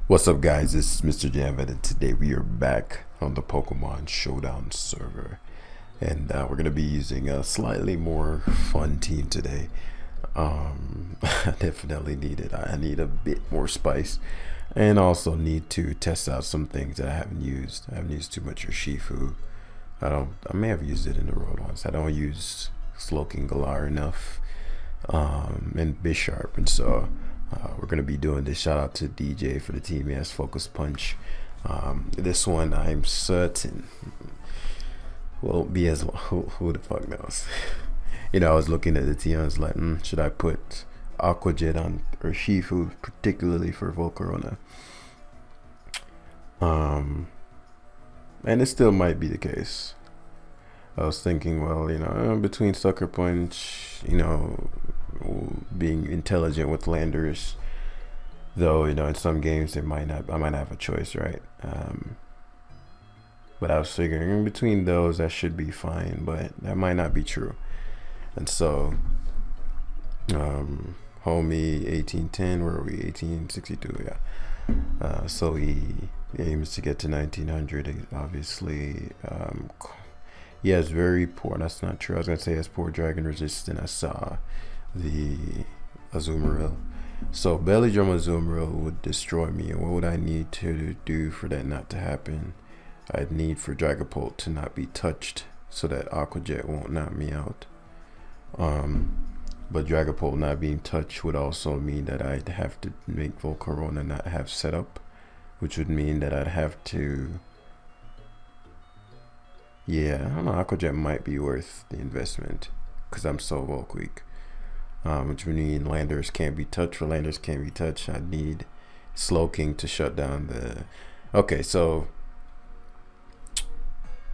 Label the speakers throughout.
Speaker 1: What's up, guys? This is Mr. Jamvet, and today we are back on the Pokemon Showdown server, and we're gonna be using a slightly more fun team today. I definitely need it. I need a bit more spice, and also need to test out some things that I haven't used. I haven't used too much Urshifu. I may have used it in the road once. I don't use Slowking Galar enough, and Bisharp, and so. We're going to be doing this. Shout out to DJ for the team. He has Focus Punch. This one I'm certain won't be as long. Who the fuck knows? I was looking at the team. I was like, should I put Aqua Jet on Urshifu, particularly for Volcarona? And it still might be the case. I was thinking, well, between Sucker Punch, being intelligent with landers, though, in some games I might not have a choice, right? But I was figuring in between those that should be fine, but that might not be true. And so homie 1810, where are we? 1862, yeah. So he aims to get to 1900. Obviously, he has very poor, that's not true, I was gonna say he has poor dragon resistance. I saw the Azumarill. So Belly Drum Azumarill would destroy me, and what would I need to do for that not to happen? I'd need for Dragapult to not be touched so that Aqua Jet won't knock me out. But Dragapult not being touched would also mean that I'd have to make Volcarona not have setup, which would mean that I'd have to, I don't know, Aqua Jet might be worth the investment because I'm so Volk weak. Which would mean landers can't be touched. For landers can't be touched, I need Slowking to shut down the... Okay, so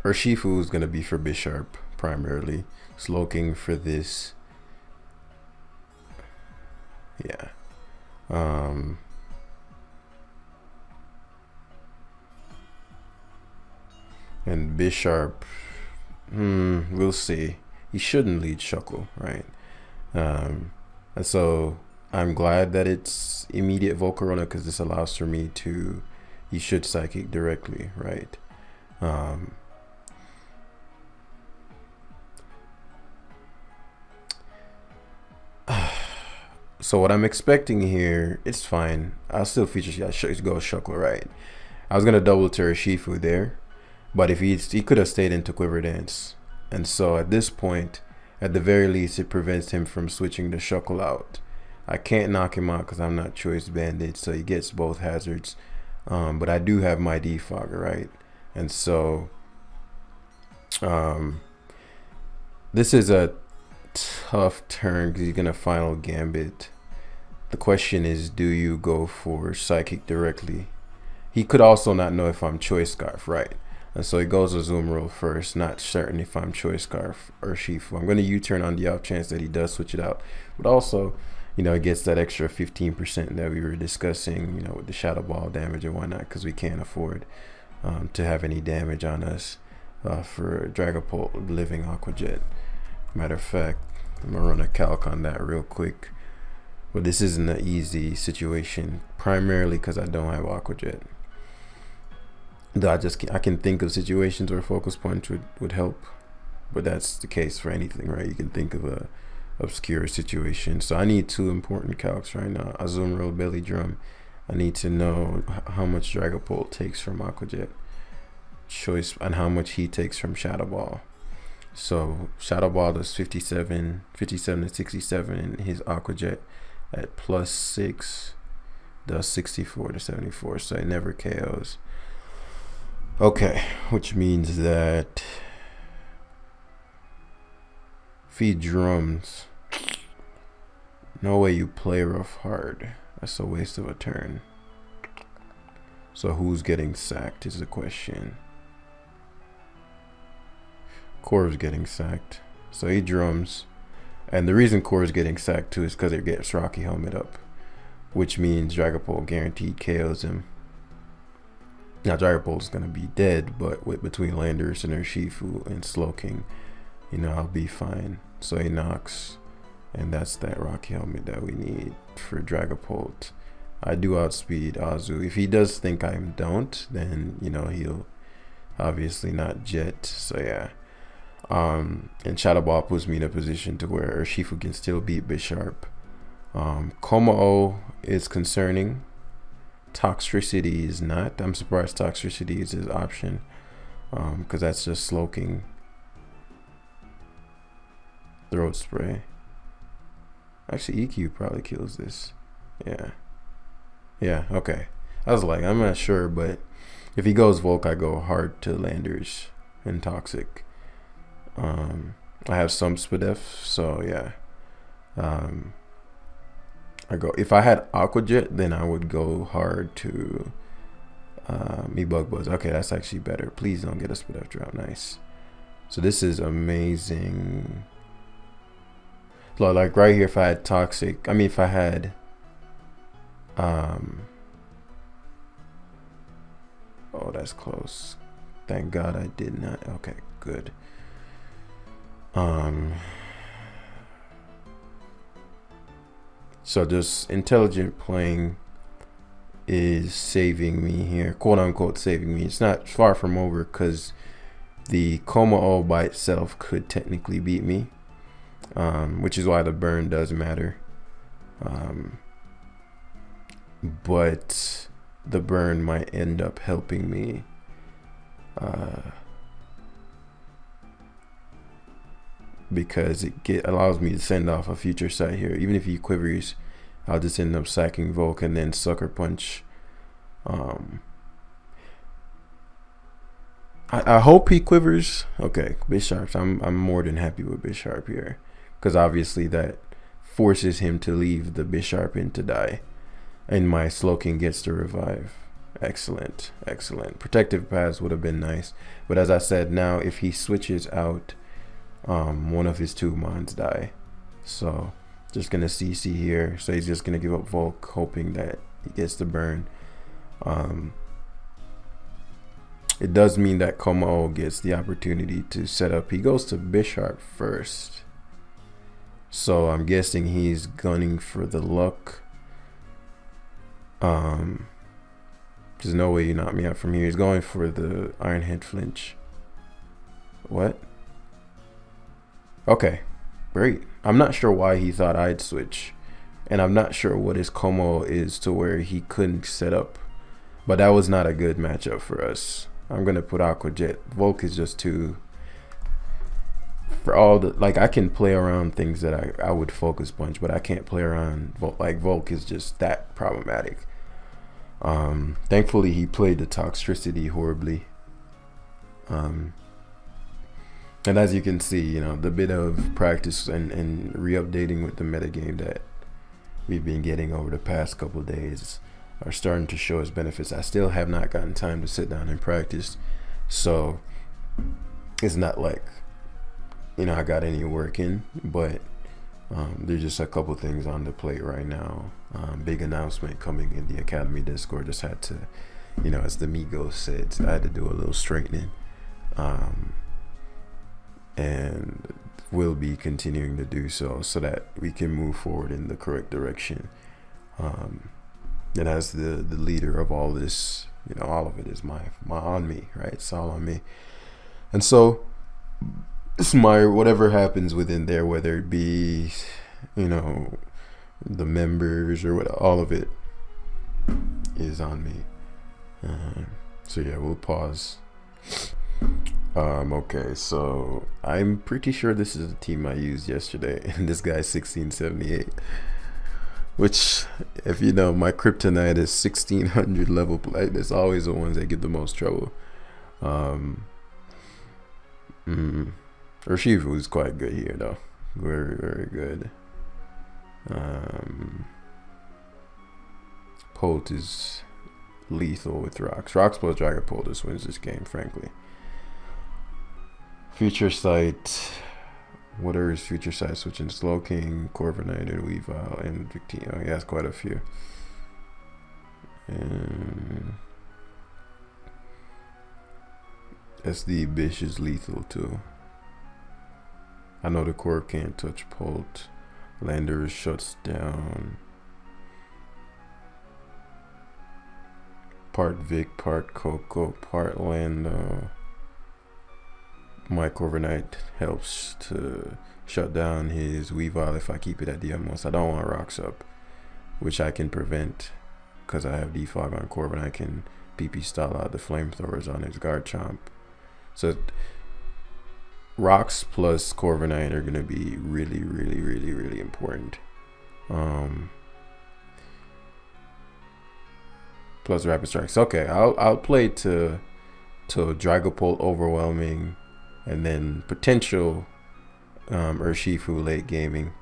Speaker 1: Urshifu is going to be for Bisharp primarily. Slowking for this. Yeah. And Bisharp, we'll see. He shouldn't lead Shuckle, right? And so I'm glad that it's immediate Volcarona, because this allows for me to, he should Psychic directly, right? So what I'm expecting here, it's fine. I'll still feature go Shuckle, right? I was gonna double to Urshifu there, but if he could have stayed into Quiver Dance, and so at this point, at the very least, it prevents him from switching the Shuckle out. I can't knock him out because I'm not Choice Banded, so he gets both hazards. But I do have my Defogger, right? And so this is a tough turn because he's going to Final Gambit. The question is, do you go for Psychic directly? He could also not know if I'm Choice Scarf, right? And so he goes with Azumarill first, not certain if I'm Choice Scarf or Urshifu. I'm going to U-turn on the off chance that he does switch it out. But also, it gets that extra 15% that we were discussing, with the Shadow Ball damage and whatnot, because we can't afford to have any damage on us for Dragapult living Aqua Jet. Matter of fact, I'm going to run a calc on that real quick. But this isn't an easy situation, primarily because I don't have Aqua Jet. Though I can think of situations where Focus Punch would help, but that's the case for anything, right? You can think of a obscure situation. So I need two important calcs right now. Azumarill, Belly Drum. I need to know how much Dragapult takes from Aqua Jet choice and how much he takes from Shadow Ball. So Shadow Ball does 57 to 67, and his Aqua Jet at +6 does 64 to 74. So it never KOs. Okay, which means that if he drums, no way you play rough hard. That's a waste of a turn. So who's getting sacked is the question. Corv's getting sacked. So he drums. And the reason Corv's getting sacked too is because it gets Rocky Helmet up, which means Dragapult guaranteed KOs him. Now Dragapult is going to be dead, but between Landorus and Urshifu and Slowking, I'll be fine. So he knocks, and that's that Rocky Helmet that we need for Dragapult. I do outspeed Azu. If he does think I don't, then he'll obviously not jet. So yeah. And Shadow Ball puts me in a position to where Urshifu can still beat Bisharp. Komao is concerning. Toxicity is not. I'm surprised Toxicity is his option, because that's just Slowking. Throat Spray. Actually, EQ probably kills this. Yeah, okay. I was like, I'm not sure, but if he goes Volk, I go hard to Landers and Toxic. I have some Spadef, so yeah. I go, if I had Aqua Jet, then I would go hard to me Bug Buzz. Okay, that's actually better. Please don't get a Spadef drop. Nice. So this is amazing. Like right here, if I had Toxic, if I had oh, that's close. Thank God I did not. Okay, good. So just intelligent playing is saving me here, quote unquote saving me. It's not far from over, because the Komao by itself could technically beat me, which is why the burn does matter. But the burn might end up helping me because it allows me to send off a future sight here. Even if he quivers, I'll just end up sacking Volk and then Sucker Punch. I hope he quivers. Okay, Bisharp. I'm more than happy with Bisharp here, because obviously that forces him to leave the Bisharp in to die, and my Slowking gets to revive. Excellent. Protective Pass would have been nice, but as I said, now if he switches out, one of his two mons die. So just gonna CC here. So he's just gonna give up Volk, hoping that he gets the burn. It does mean that Komao gets the opportunity to set up. He goes to Bisharp first, so I'm guessing he's gunning for the luck. There's no way you knock me out from here. He's going for the Iron Head flinch. What? Okay, great. I'm not sure why he thought I'd switch, and I'm not sure what his Komao is to where he couldn't set up, but that was not a good matchup for us. I'm gonna put Aqua Jet. Volk is just too, for all the, like, I can play around things that I would Focus Punch, but I can't play around Volk. Like, Volk is just that problematic. Thankfully he played the Toxicity horribly. And as you can see, the bit of practice and re-updating with the metagame that we've been getting over the past couple of days are starting to show its benefits. I still have not gotten time to sit down and practice, so it's not like I got any work in, but there's just a couple things on the plate right now. Big announcement coming in the Academy Discord. Just had to, as the Migos said, I had to do a little straightening, and will be continuing to do so that we can move forward in the correct direction. And as the leader of all this, all of it is my on me, right? It's all on me. And so it's my, whatever happens within there, whether it be, the members or what, all of it is on me. So yeah, we'll pause. Okay, so I'm pretty sure this is the team I used yesterday, and this guy's 1678. Which, if my kryptonite is 1600 level play. It's always the ones that get the most trouble. Urshifu is quite good here, though. Very, very good. Polt is lethal with rocks. Rocks plus Dragon Pole just wins this game, frankly. Future Sight. What are his future sight? Switching Slowking, Corviknight, and Weavile, and Victini. Oh, he has quite a few. And SD Bish is lethal too. I know the core can't touch Polt. Lander shuts down. Part Vic, part Coco, part Lando. My Corviknight helps to shut down his Weavile if I keep it at the utmost. I don't want rocks up, which I can prevent because I have defog on Corviknight. I can PP style out the flamethrowers on his Garchomp. So rocks plus Corviknight are going to be really, really, really, really important. Plus Rapid Strikes. Okay, I'll play to Dragapult overwhelming, and then potential Urshifu late gaming.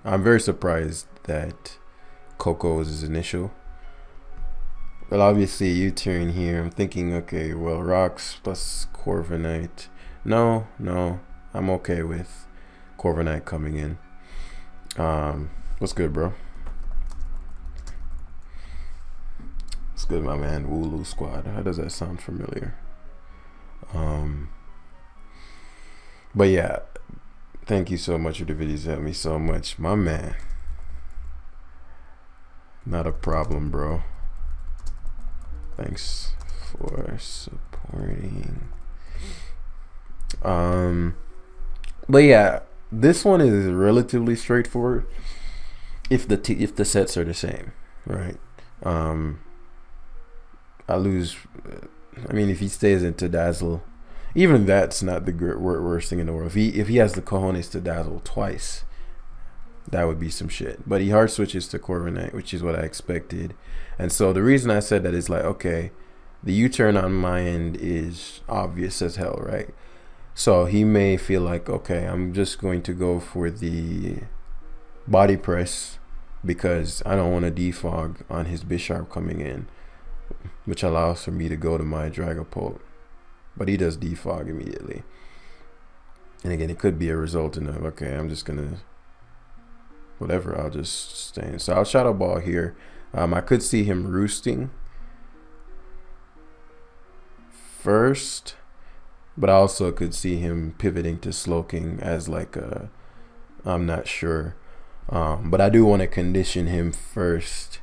Speaker 1: I'm very surprised that Coco was his initial. But obviously U-turn here. I'm thinking, okay, well, rocks plus Corviknight. No, I'm okay with Corviknight coming in. What's good, bro? What's good, my man? Wooloo Squad. How does that sound familiar? But yeah, thank you so much for the videos. Help me so much, my man. Not a problem, bro. Thanks for supporting. But yeah, this one is relatively straightforward if the sets are the same, right? I lose. I mean, if he stays into Dazzle, even that's not the worst thing in the world. If he has the cojones to Dazzle twice, that would be some shit. But he hard switches to Corviknight, which is what I expected. And so the reason I said that is like, okay, the U-turn on my end is obvious as hell, right? So he may feel like, okay, I'm just going to go for the body press because I don't want to defog on his Bisharp coming in, which allows for me to go to my Dragapult. But he does defog immediately. And again, it could be a resultant of, okay, I'm just going to, whatever, I'll just stay in. So I'll Shadow Ball here. I could see him roosting first, but I also could see him pivoting to Slowking as like a, I'm not sure. But I do want to condition him first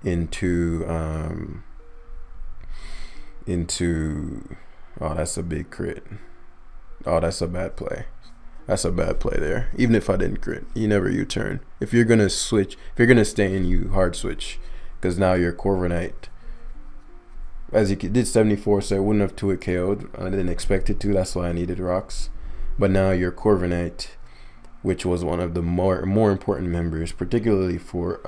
Speaker 1: into, oh, that's a big crit. Oh, that's a bad play. That's a bad play there. Even if I didn't crit, you never U-turn. If you're gonna switch, if you're gonna stay in, you hard switch, because now your Corviknight, as you did 74, so it wouldn't have 2-hit KO'd. I didn't expect it to. That's why I needed rocks. But now your Corviknight, which was one of the more important members, particularly for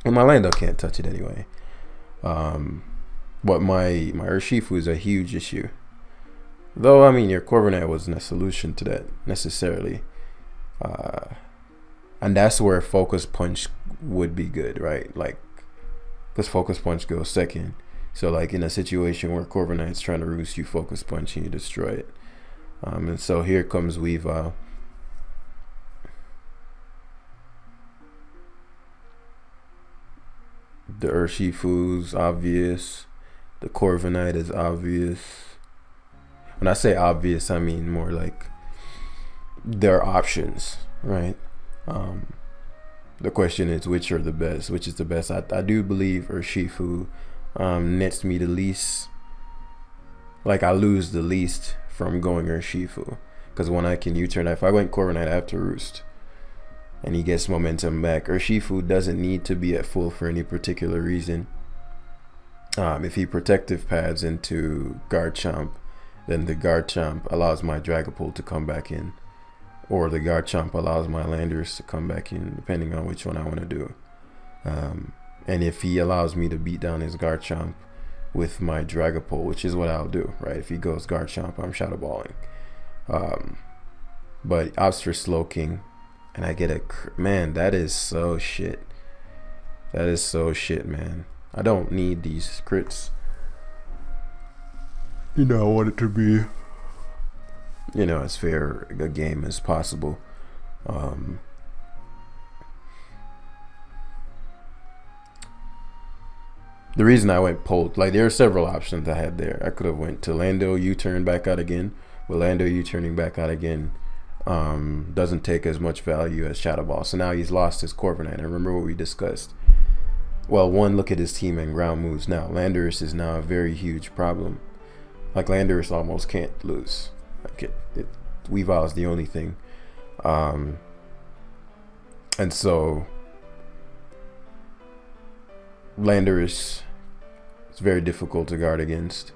Speaker 1: and my Lando can't touch it anyway. But my Urshifu is a huge issue. Though, I mean, your Corviknight wasn't a solution to that necessarily. And that's where Focus Punch would be good, right? Like, because Focus Punch goes second. So, like, in a situation where Corviknight's trying to roost, you Focus Punch and you destroy it. And so here comes Weavile. The Urshifu's obvious. The Corviknight is obvious. When I say obvious, I mean more like there are options, right? The question is which are the best, which is the best. I do believe Urshifu nets me the least, like I lose the least from going Urshifu, because when I can U-turn, if I went Corviknight after Roost and he gets momentum back, Urshifu doesn't need to be at full for any particular reason. If he protective pads into Garchomp, then the Garchomp allows my Dragapult to come back in, or the Garchomp allows my Landorus to come back in, depending on which one I want to do. And if he allows me to beat down his Garchomp with my Dragapult, which is what I'll do, right? If he goes Garchomp, I'm Shadow Balling. But opts for Slowking, and I get a, man, that is so shit. That is so shit, man. I don't need these crits. You know, I want it to be, you know, as fair a game as possible. The reason I went Polt, like there are several options I had there. I could have went to Lando, U-turn back out again. But Lando U-turning back out again doesn't take as much value as Shadow Ball. So now he's lost his Corviknight. And remember what we discussed. Well, one, look at his team and ground moves now. Landorus is now a very huge problem. Like, Landorus almost can't lose. Like, Weavile is the only thing. And so, Landorus is very difficult to guard against.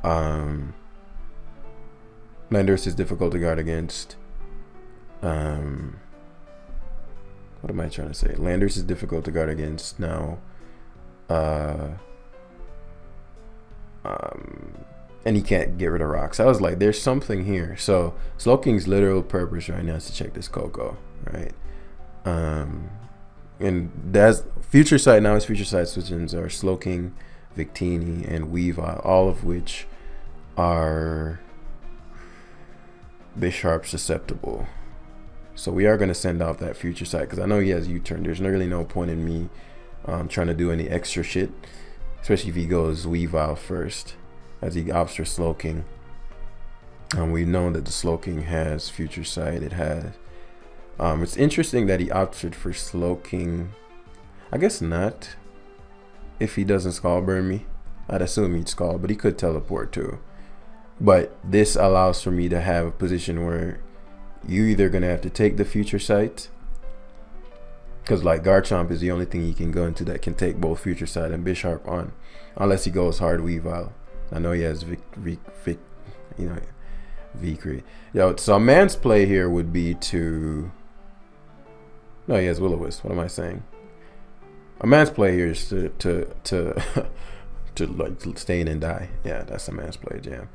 Speaker 1: Landorus is difficult to guard against. What am I trying to say? Landorus is difficult to guard against now. And he can't get rid of rocks. I was like, there's something here. So Slowking's literal purpose right now is to check this Coco, right? And that's Future Sight now. His Future Sight switch-ins are Slowking, Victini, and Weavile, all of which are Bisharp susceptible. So we are going to send off that Future Sight because I know he has U-turn. There's really no point in me trying to do any extra shit, especially if he goes Weavile first, as he opts for Slowking. We know that the Slowking has Future Sight. It has. It's interesting that he opted for Slowking. I guess not. If he doesn't Skull Burn me, I'd assume he'd Skull, but he could teleport too. But this allows for me to have a position where you either gonna have to take the Future Sight, because like Garchomp is the only thing he can go into that can take both Future Sight and Bisharp on, unless he goes hard Weavile. I know he has Vicree. Yo, so a man's play here would be to. No, he has Will-O-Wisp. What am I saying? A man's play here is to like stay in and die. Yeah, that's a man's play, Jam.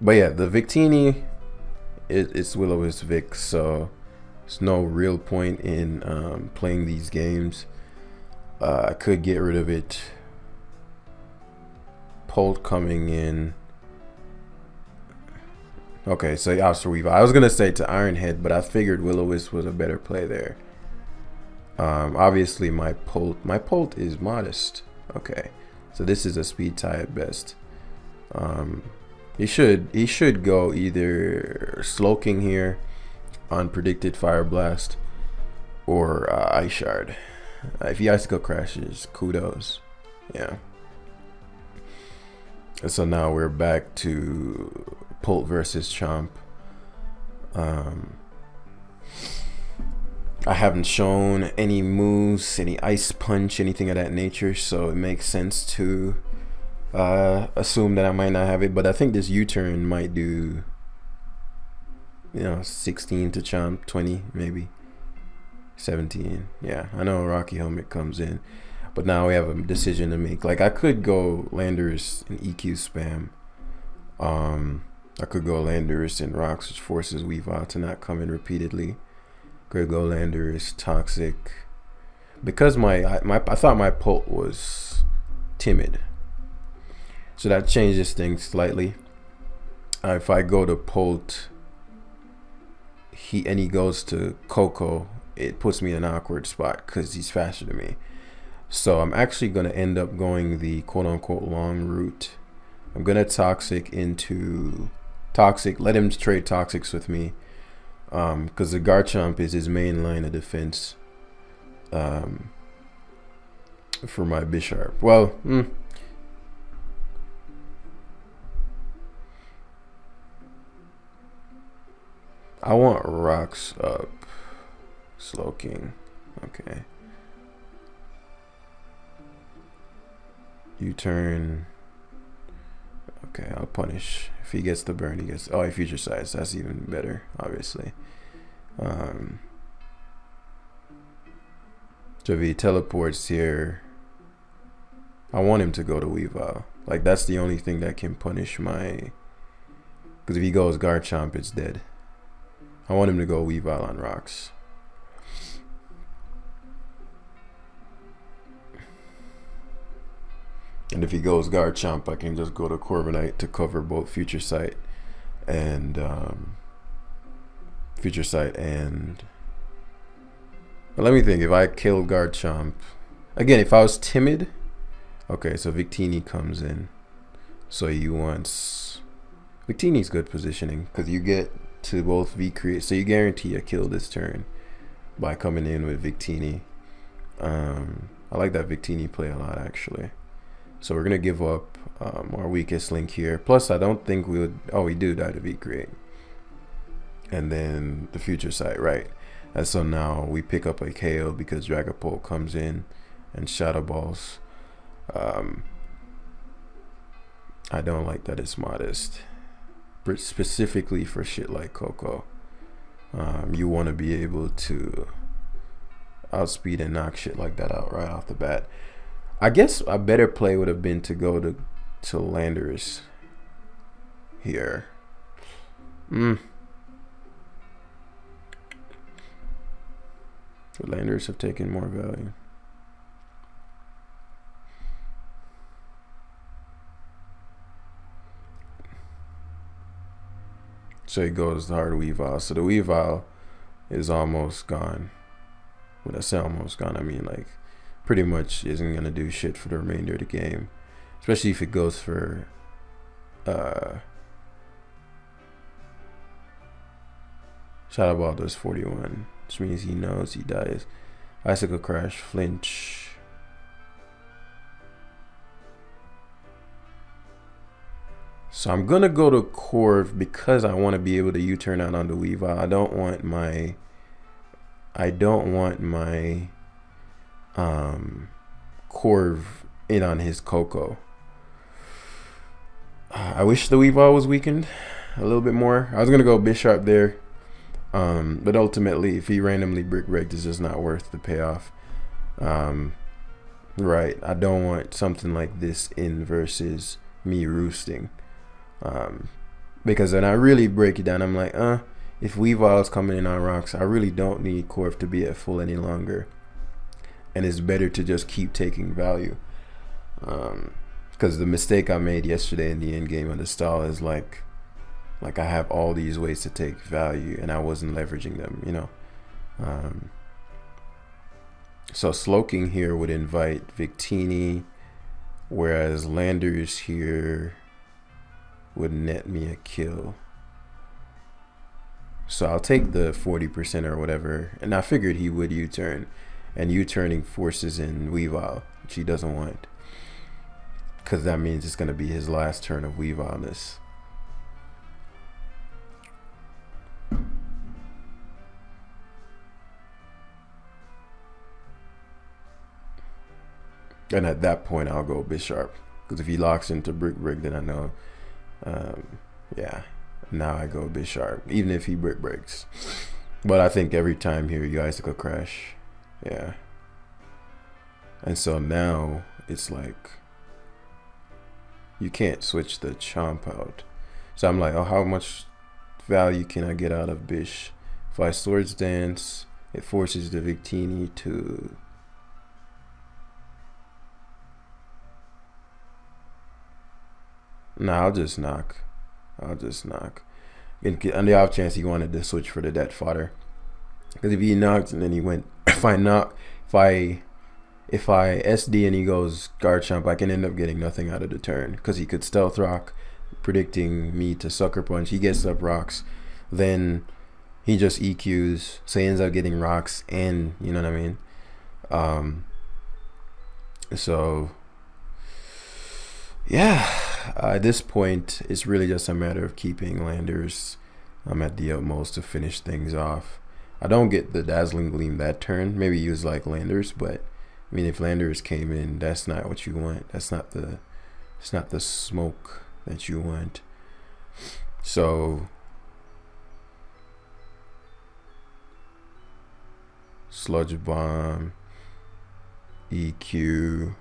Speaker 1: But yeah, the Victini, it's Will-O-Wisp Vic, so there's no real point in playing these games. I could get rid of it. Polt coming in. Okay, so he opts for Weavile. I was gonna say to Iron Head, but I figured Will-O-Wisp was a better play there. Obviously my Polt is modest. Okay, so this is a speed tie at best. He should go either Slowking here on predicted Fire Blast or Ice Shard. If he Icicle crashes, kudos. Yeah. And so now we're back to Polt versus Chomp. I haven't shown any moves, any Ice Punch, anything of that nature, so it makes sense to assume that I might not have it. But I think this U-turn might do, 16 to Chomp, 20 maybe, 17. Yeah, I know Rocky Helmet comes in, but now we have a decision to make. Like, I could go Landorus and EQ spam. I could go Landorus and Rocks, which forces Weavile to not come in repeatedly. Could go Landorus, Toxic. Because I thought my Polt was timid, so that changes things slightly. If I go to Polt, he goes to Coco, it puts me in an awkward spot because he's faster than me. So I'm actually going to end up going the quote-unquote long route. I'm going to Toxic into Toxic, let him trade Toxics with me, because the Garchomp is his main line of defense for my Bisharp. Well, I want Rocks up. Slowking. Okay. U-turn. Okay, I'll punish. If he gets the burn, he gets. Oh, he Future Sights. That's even better, obviously. So if he teleports here, I want him to go to Weavile. Like, that's the only thing that can punish my. Because if he goes Garchomp, it's dead. I want him to go Weavile on Rocks. And if he goes Garchomp, I can just go to Corviknight to cover both Future Sight and But let me think. If I kill Garchomp again, if I was timid, okay. So Victini comes in. So he wants Victini's good positioning because you get to both V create, so you guarantee a kill this turn. by coming in with Victini. I like that Victini play a lot, actually. So we're going to give up our weakest link here. Plus, I don't think we would... Oh, we do die to V-Create. And then the future sight, right? And so now we pick up a KO because Dragapult comes in and Shadow Balls. I don't like that it's modest. Specifically for shit like Coco. You want to be able to outspeed and knock shit like that out right off the bat. I guess a better play would have been to go to Landers here. The Landers have taken more value. So he goes the hard Weavile. So the Weavile is almost gone. When I say almost gone, I mean like pretty much isn't going to do shit for the remainder of the game. Especially if it goes for Shadow Ball does 41, which means he knows he dies. Icicle Crash, flinch. So I'm gonna go to Corv because I want to be able to U-turn out on the Weavile. I don't want my Corv in on his Coco. I wish the Weavile was weakened a little bit more. I was gonna go Bisharp there, but ultimately, if he randomly brick breaks, it's just not worth the payoff. Right? I don't want something like this in versus me roosting. Because when I really break it down, I'm like, if Weavile is coming in on rocks, I really don't need Corv to be at full any longer. And it's better to just keep taking value. Because the mistake I made yesterday in the end game of the stall is like I have all these ways to take value and I wasn't leveraging them, you know. So Slowking here would invite Victini, whereas Landers here would net me a kill. So I'll take the 40% or whatever. And I figured he would U-turn. And U-turning forces in Weavile, which he doesn't want. Because that means it's going to be his last turn of Weavile-ness. And at that point, I'll go Bisharp. Because if he locks into Brick Break, then I know... yeah, now I go Bisharp, even if he brick breaks. But I think every time here you Icicle Crash. Yeah. And so now it's like you can't switch the Chomp out. So I'm like, oh, how much value can I get out of Bish? If I Swords Dance, it forces the Victini to... Nah, I'll just knock. On the off chance he wanted to switch for the debt fodder. Because if he knocks and then he went, if I SD and he goes Garchomp, I can end up getting nothing out of the turn. Because he could Stealth Rock, predicting me to Sucker Punch. He gets up rocks. Then he just EQs. So he ends up getting rocks and, you know what I mean? So... yeah, at this point, it's really just a matter of keeping Landers at the utmost to finish things off. I don't get the Dazzling Gleam that turn. Maybe use like Landers, but I mean, if Landers came in, that's not what you want. It's not the smoke that you want. So Sludge Bomb, EQ.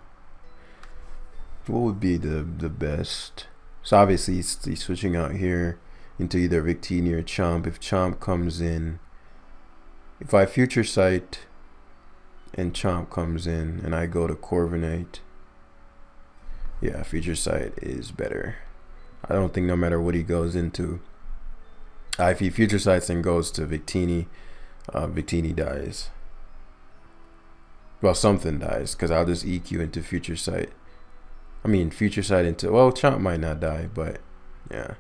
Speaker 1: What would be the best? So obviously he's switching out here into either Victini or Chomp. If Chomp comes in, if I Future Sight and Chomp comes in and I go to Corviknight, yeah, Future Sight is better. I don't think no matter what he goes into, if he Future Sights and goes to Victini, Victini dies. Well, something dies because I'll just EQ into Future Sight. I mean, Future Sight into... well, Chomp might not die, but... yeah.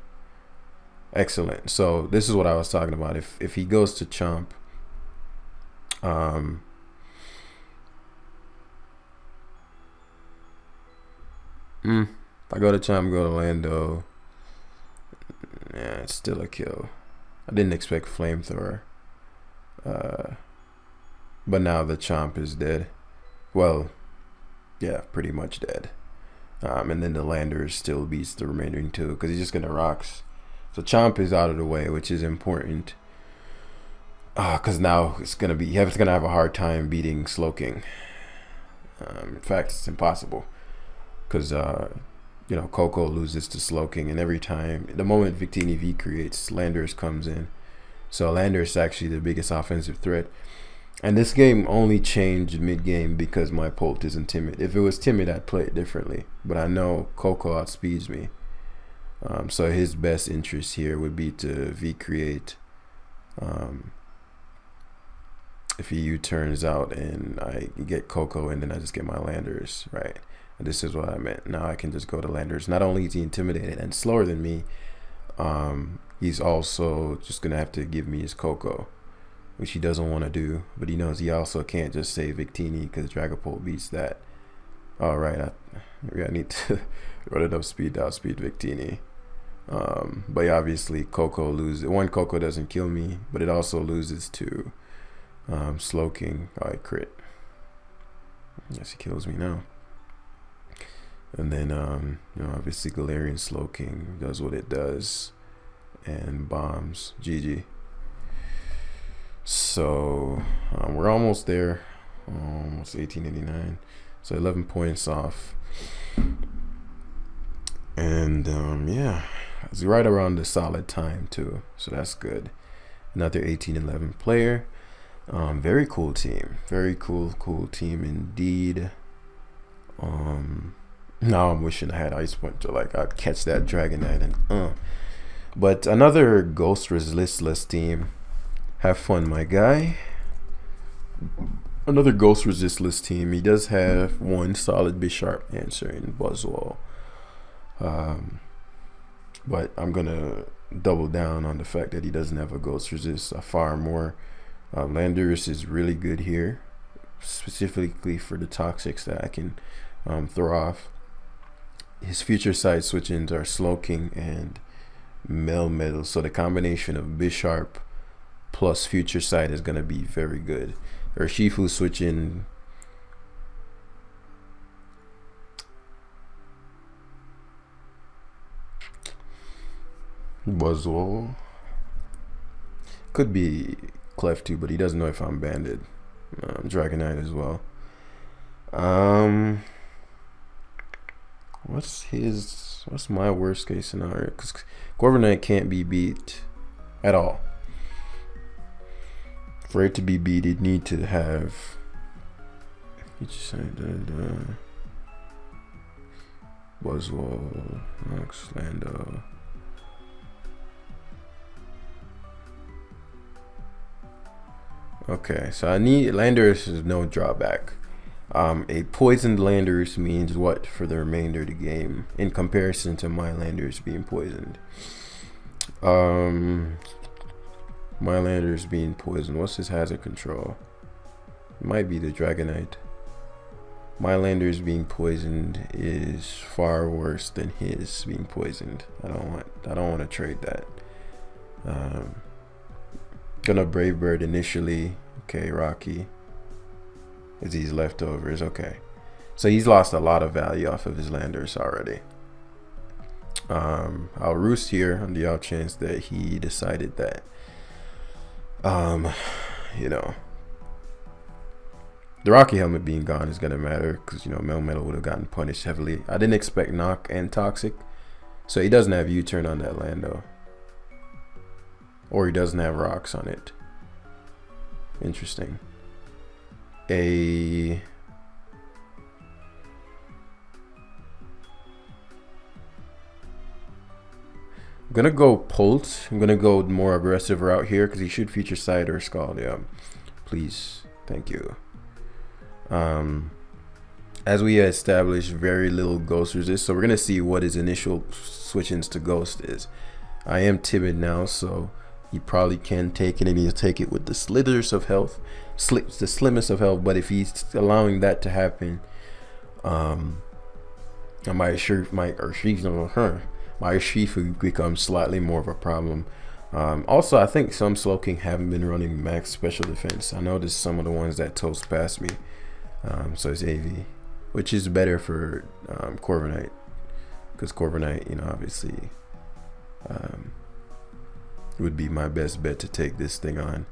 Speaker 1: Excellent. So, this is what I was talking about. If he goes to Chomp... Um, if I go to Chomp, go to Lando. Yeah, it's still a kill. I didn't expect Flamethrower. But now the Chomp is dead. Well, yeah, pretty much dead. And then the Lander still beats the remaining two because he's just gonna rocks. So Chomp is out of the way, which is important. Because now he's gonna have a hard time beating Slowking. In fact, it's impossible. Because Coco loses to Slowking, and every time, the moment Victini V creates, Landers comes in. So Landers is actually the biggest offensive threat. And this game only changed mid-game because my Polt isn't timid. If it was timid, I'd play it differently. But I know Coco outspeeds me. So his best interest here would be to V-create. If he U-turns out and I get Coco and then I just get my Landers, right? And this is what I meant. Now I can just go to Landers. Not only is he intimidated and slower than me, he's also just going to have to give me his Coco, which he doesn't want to do. But he knows he also can't just say Victini because Dragapult beats that. All right, maybe I need to run enough speed to outspeed Victini. But yeah, obviously Coco loses. One Coco doesn't kill me, but it also loses to Slowking. I crit. Yes, he kills me now. And then obviously Galarian Slowking does what it does and bombs. GG. So we're almost there. Almost 1889. So 11 points off. And yeah, it's right around the solid time too. So that's good. Another 1811 player. Very cool team. Very cool team indeed. Now I'm wishing I had Ice Punch, like I'd catch that Dragonite and But another Ghost Resistless team. Have fun, my guy. Another Ghost Resistless team. He does have one solid Bisharp answer in Buzzwole. But I'm gonna double down on the fact that he doesn't have a Ghost Resist. Far more. Landorus is really good here, specifically for the Toxics that I can throw off. His future side switch-ins are Slowking and Melmetal, so the combination of Bisharp plus future sight is going to be very good. Or Shifu switching Buzzwole. Could be Clef too, but he doesn't know if I'm banded. Dragonite as well. What's my worst case scenario? Because Corviknight can't be beat at all. For it to be beat, it'd need to have Buzzwole, Nox, Lando. Okay, so I need Landorus is no drawback. A poisoned Landorus means what for the remainder of the game in comparison to my Landorus being poisoned? My Landorus being poisoned. What's his hazard control? It might be the Dragonite. My Landorus being poisoned is far worse than his being poisoned. I don't want to trade that. Gonna Brave Bird initially. Okay, Rocky. Is these leftovers? Okay. So he's lost a lot of value off of his Landers already. I'll roost here on the off chance that he decided that the Rocky helmet being gone is gonna matter because Melmetal would have gotten punished heavily. I didn't expect knock and toxic. So he doesn't have U-turn on that Lando. Or he doesn't have rocks on it. Interesting. I'm gonna go Pulse. I'm gonna go more aggressive route here because he should feature Side or Scald. Yeah, please, thank you. As we established, very little Ghost Resist, so we're gonna see what his initial switch-ins to Ghost is. I am timid now, so he probably can take it, and he'll take it with the slithers of health, the slimmest of health. But if he's allowing that to happen, my Urshifu becomes slightly more of a problem. Also, I think some Slowking haven't been running max special defense. I noticed some of the ones that toast past me. So it's AV, which is better for Corviknight, because Corviknight, obviously, would be my best bet to take this thing on.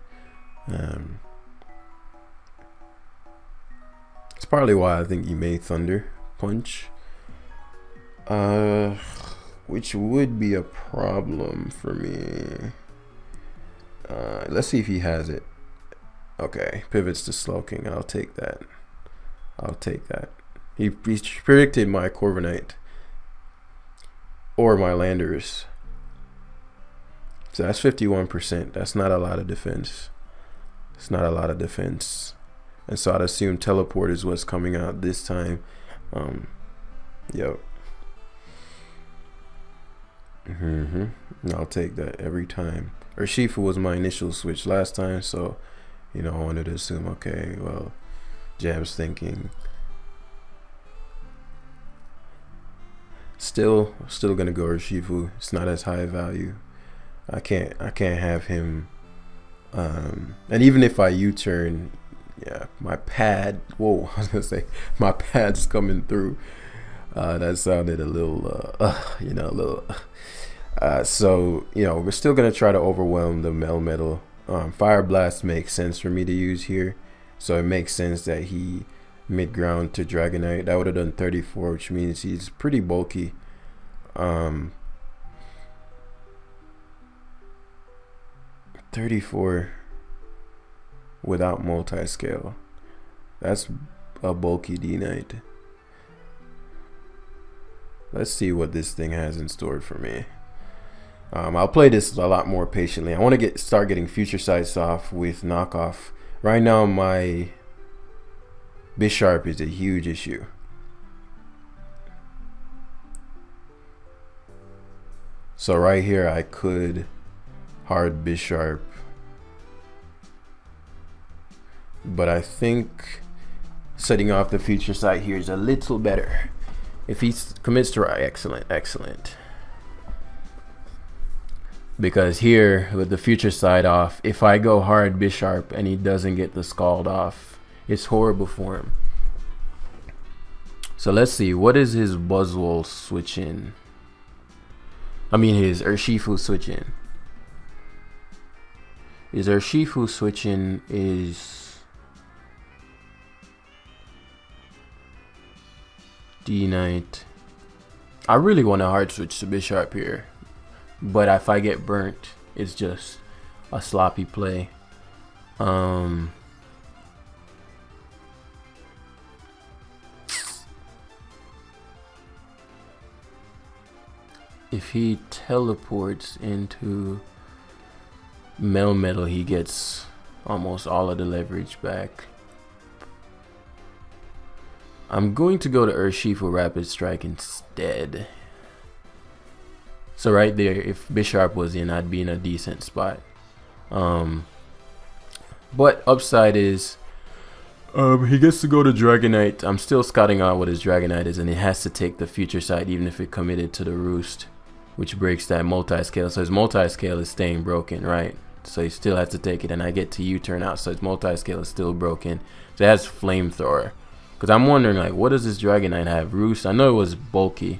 Speaker 1: It's partly why I think he may Thunder Punch, which would be a problem for me. Let's see if he has it. Okay, pivots to Slowking. I'll take that. He predicted my Corviknight or my Landorus. So that's 51%. That's not a lot of defense. And so I'd assume Teleport is what's coming out this time. Yep. I'll take that every time. Urshifu was my initial switch last time, so I wanted to assume, okay, well, Jam's thinking. Still gonna go Urshifu. It's not as high value. I can't have him. And even if I U-turn, yeah, my pad. Whoa, I was gonna say my pad's coming through. That sounded a little, so we're still gonna try to overwhelm the Melmetal. Fire Blast makes sense for me to use here, so it makes sense that he mid-ground to Dragonite. That would have done 34, which means he's pretty bulky. 34 without multi-scale. That's a bulky D-Knight. Let's see what this thing has in store for me. I'll play this a lot more patiently. I want to start getting future sights off with knockoff. Right now, my Bisharp is a huge issue. So right here, I could hard Bisharp, but I think setting off the future sight here is a little better. If he commits to right, excellent. Because here with the future sight off, if I go hard Bisharp and he doesn't get the Scald off, it's horrible for him. So let's see, what is his Buzzwole switch in? I mean his Urshifu switch in. His Urshifu switch in is D-Knight. I really want to hard switch to Bisharp here, but if I get burnt, it's just a sloppy play. If he teleports into Melmetal, he gets almost all of the leverage back. I'm going to go to Urshifu Rapid Strike instead. So right there, if Bisharp was in, I'd be in a decent spot. But upside is he gets to go to Dragonite. I'm still scouting out what his Dragonite is, and he has to take the future sight even if it committed to the Roost, which breaks that multi-scale. So his multi-scale is staying broken, right? So he still has to take it, and I get to U-turn out, so his multi-scale is still broken. So it has Flamethrower. Because I'm wondering, like, what does this Dragonite have? Roost, I know it was bulky.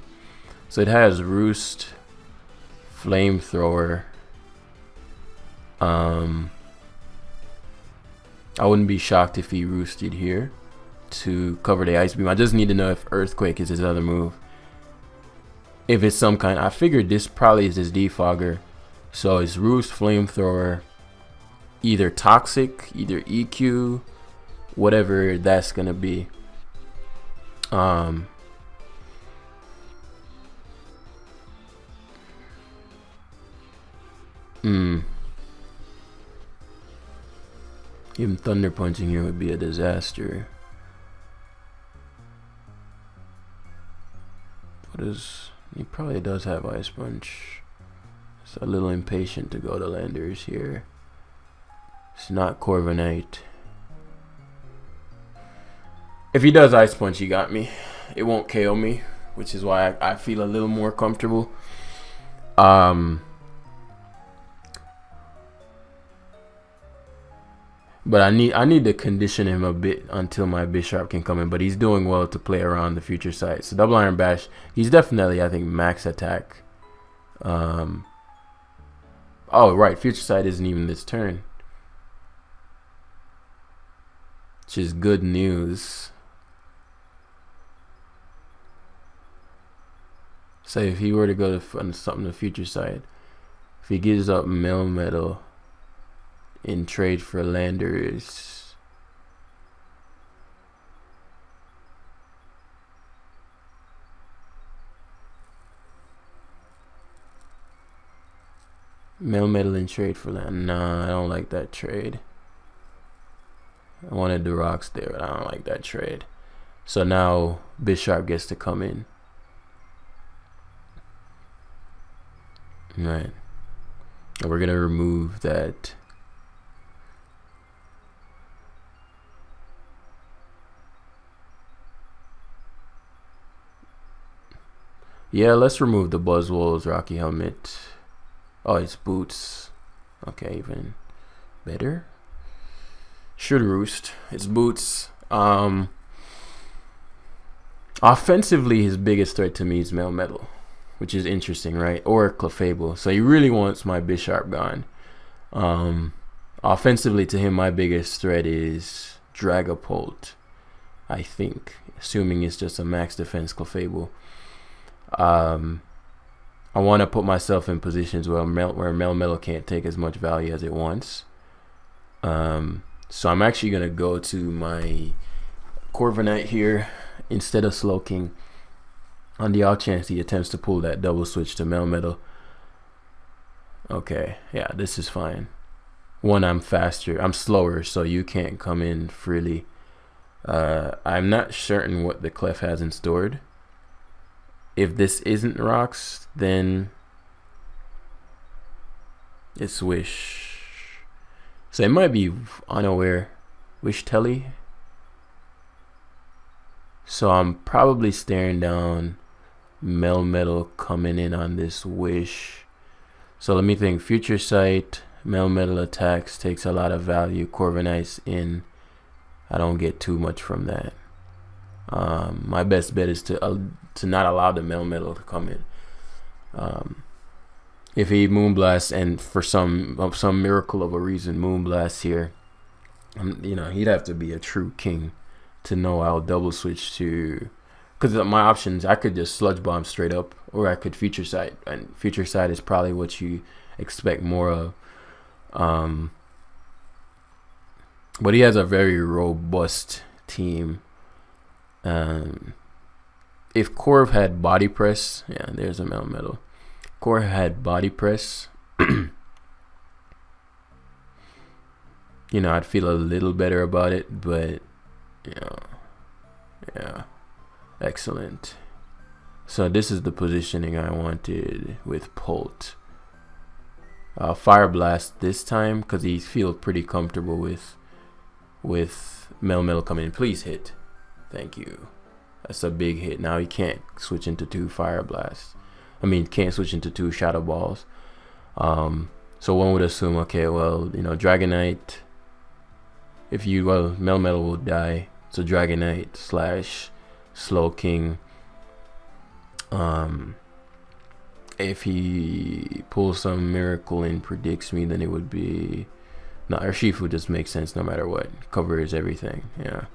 Speaker 1: So it has Roost, Flamethrower. I wouldn't be shocked if he roosted here to cover the Ice Beam. I just need to know if Earthquake is his other move. If it's some kind, I figured this probably is his Defogger. So it's Roost, Flamethrower, either Toxic, either EQ, whatever that's gonna be. Even Thunder Punching here would be a disaster. What is... He probably does have Ice Punch. It's a little impatient to go to landers here. It's not Corviknight. If he does Ice Punch, he got me. It won't KO me, which is why I feel a little more comfortable. But I need to condition him a bit until my Bisharp can come in. But he's doing well to play around the future sight. So Double Iron Bash, he's definitely, I think, max attack. Oh, right. Future sight isn't even this turn. Which is good news. So if he were to go to something to future sight, if he gives up Melmetal in trade for landers, Melmetal in trade for land. Nah, I don't like that trade. I wanted the rocks there, but I don't like that trade. So now Bisharp gets to come in. Right. And we're gonna remove that. Yeah, let's remove the Buzzwole's Rocky Helmet. Oh, it's boots. Okay, even better. Should roost. It's boots. Offensively, his biggest threat to me is Melmetal, which is interesting, right? Or Clefable. So he really wants my Bisharp gone. Offensively, to him, my biggest threat is Dragapult, I think, assuming it's just a max defense Clefable. I want to put myself in positions where Melmetal can't take as much value as it wants. So I'm actually going to go to my Corviknight here instead of Slowking, on the off chance he attempts to pull that double switch to Melmetal. Okay, yeah, this is fine. One, I'm faster. I'm slower, so you can't come in freely. I'm not certain what the Clef has in stored. If this isn't rocks, then it's Wish. So it might be unaware. Wish Telly. So I'm probably staring down Melmetal coming in on this Wish. So let me think. Future Sight, Melmetal attacks, takes a lot of value. Corviknight's in. I don't get too much from that. My best bet is to not allow the Melmetal to come in. If he Moonblast and for some miracle of a reason Moonblast here, you know, he'd have to be a true king to know I'll double switch to, because my options, I could just Sludge Bomb straight up, or I could Future Sight, and Future Sight is probably what you expect more of. But he has a very robust team. If Corv had Body Press, yeah, there's a Melmetal. Corv had Body Press, you know, I'd feel a little better about it, but yeah, excellent. So this is the positioning I wanted with Pult. Fire Blast this time because he feels pretty comfortable with Melmetal coming in. Please hit. Thank you. That's a big hit. Now he can't switch into 2 Fire Blasts. I mean, can't switch into 2 Shadow Balls. So one would assume, okay, well, you know, Dragonite. Melmetal will die. So Dragonite / Slowking. If he pulls some miracle and predicts me, then it would be Urshifu just makes sense no matter what. Covers everything. Yeah.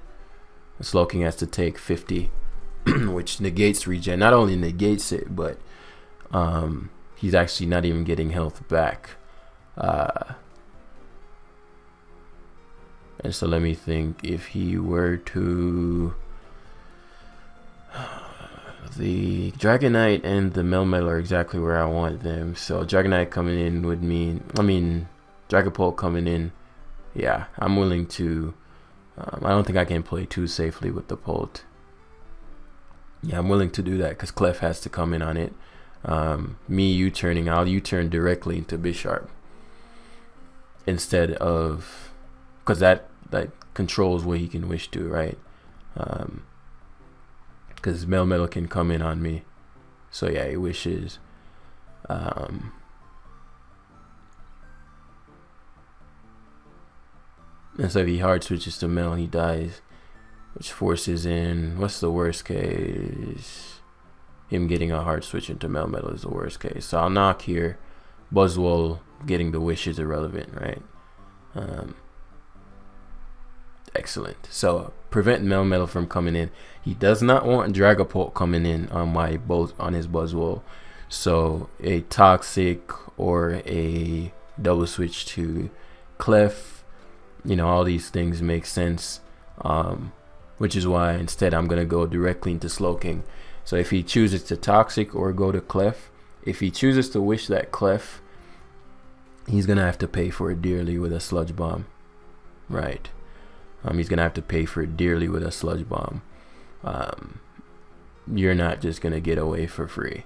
Speaker 1: Slowking has to take 50, which negates regen. Not only negates it, but he's actually not even getting health back. And so let me think. If he were to, the Dragonite and the Melmetal are exactly where I want them. So Dragonite coming in would mean, Dragapult coming in. Yeah, I'm willing to. I don't think I can play too safely with the Pult. Yeah, I'm willing to do that because Clef has to come in on it. Me U-turning, I'll U-turn directly into Bisharp instead of, because that controls what he can wish to, right? Because Melmetal can come in on me. So yeah, he wishes. And so if he hard switches to Mel, he dies, which forces in, what's the worst case? Him getting a hard switch into Melmetal is the worst case. So I'll knock here. Buzzwole getting the wish is irrelevant, right? Excellent. So prevent Melmetal from coming in. He does not want Dragapult coming in on his Buzzwole. So a Toxic or a double switch to Clef, all these things make sense. Which is why instead I'm gonna go directly into Slowking. So if he chooses to Toxic or go to Clef, if he chooses to wish that Clef, he's gonna have to pay for it dearly with a Sludge Bomb, right? He's gonna have to pay for it dearly with a Sludge Bomb. You're not just gonna get away for free.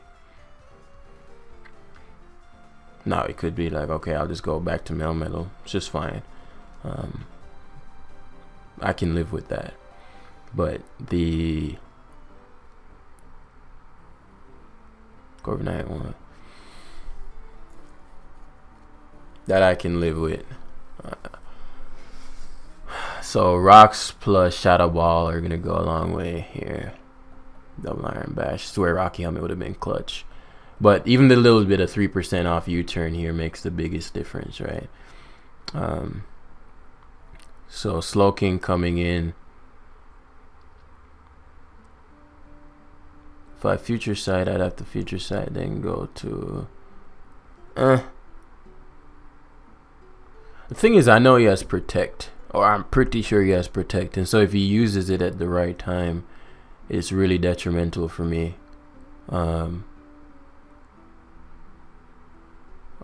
Speaker 1: Now it could be like, okay, I'll just go back to Melmetal. It's just fine. I can live with that. But the Corviknight one, that I can live with. So Rocks plus Shadow Ball are gonna go a long way here. Double Iron Bash. I swear Rocky Helmet would have been clutch. But even the little bit of 3% off U-turn here makes the biggest difference, right? So Slowking coming in. If I Future Sight, I'd have to Future Sight, then go to... The thing is, I know he has Protect. Or I'm pretty sure he has Protect. And so if he uses it at the right time, it's really detrimental for me.